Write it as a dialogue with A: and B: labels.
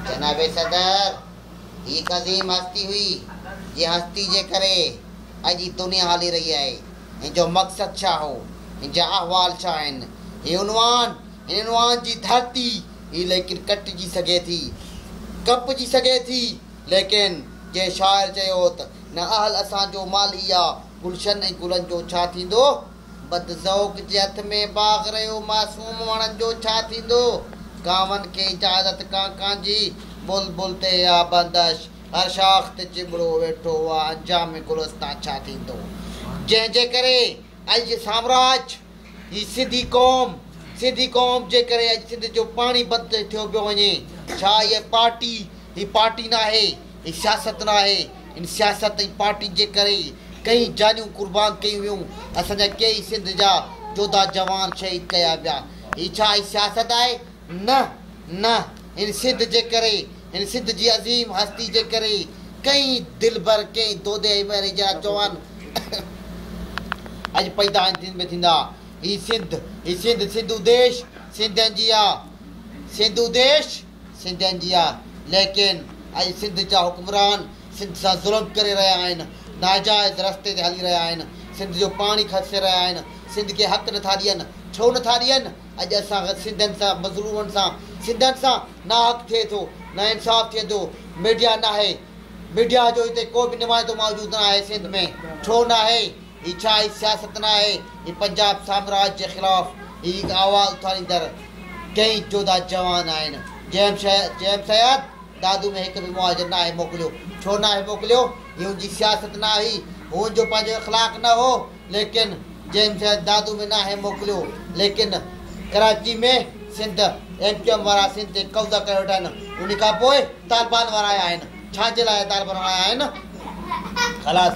A: जनाब सदर, एक अजीम हस्ती हुई। ये हस्ती जे करे अजी दुनिया हाली रही है। इन जो मकसद छा हो, इन जा अहवाल छा आहिनि। ये उनवान जी धरती ही लेकिन कटजी सके थी, कपजी सके थी, लेकिन जे शायर चयो त न अहल असांजो मालिया गुलशन ऐं गुलनि जो छा थींदो। बदज़ौक़ जे हथ में बाग़ रहियो मासूम वणनि जो छा थींदो। कांवनि खे इजाज़त कां जी बुलबुल ते या बंदश, हर शाख ते चिबड़ो वेठो हुआ अंजाम गुलस्तां छा थींदो। जंहिंजे करे अॼु साम्राज ही सिंधी क़ौम जे करे अॼु सिंध जो पाणी बंद थियो पियो वञे। छा ये पार्टी न आहे, ही सियासत न आहे। इन सियासत ऐं पार्टी जे करे कई जानियूं कुर्बान कयूं वियूं। असांजा कई सिंध जा जोधा जवान शहीद कया विया। ही छा ही सियासत आहे? न इन सिंध जे करे, इन सिंध जी अज़ीम हस्ती जे करे कई दिलबर, कई दोदे मेरे जा जवान अॼु पैदा आहिनि में थींदा। ही सिंधु देश सिंधियुनि जी आहे, सिंधु देश सिंधियुनि जी आहे। लेकिन अॼु सिंध जा हुक्मरान सिंध सां ज़ुल्म करे रहिया आहिनि, नाजाइज़ रस्ते ते हली रहिया आहिनि, सिंध जो पाणी खसे रहिया आहिनि, सिंध खे हक़ नथा ॾियनि। छो नथा ॾियनि? अॼु असां सिंधियुनि सां मज़लूमनि सां सिंधियुनि सां ना हक़ थिए थो, न इंसाफ़ थिए थो। मीडिया न आहे, मीडिया जो हिते को बि नुमाइंदो मौजूदु न आहे सिंध में। छो न आहे? ही छा ही सियासत न आहे? ही पंजाब साम्राज्य जे ख़िलाफ़ ही आवाज़ उथारींदड़ कई जोधा जवान आहिनि। जैम सयाद दादू में हिकु बि मुहाजिर न आहे मोकिलियो। छो न आहे मोकिलियो? हीअ हुनजी सियासत न हुई, हुनजो पंहिंजो इख़लाक़ न हो। लेकिन जैम सयाद दादू में न आहे मोकिलियो। लेकिन कराची में सिंध MQM वारा सिंध ते कब्ज़ा करे वेठा आहिनि। उन खां पोइ तालिबान वारा आया आहिनि। छा जे लाइ तालिबान आया आहिनि? ख़लास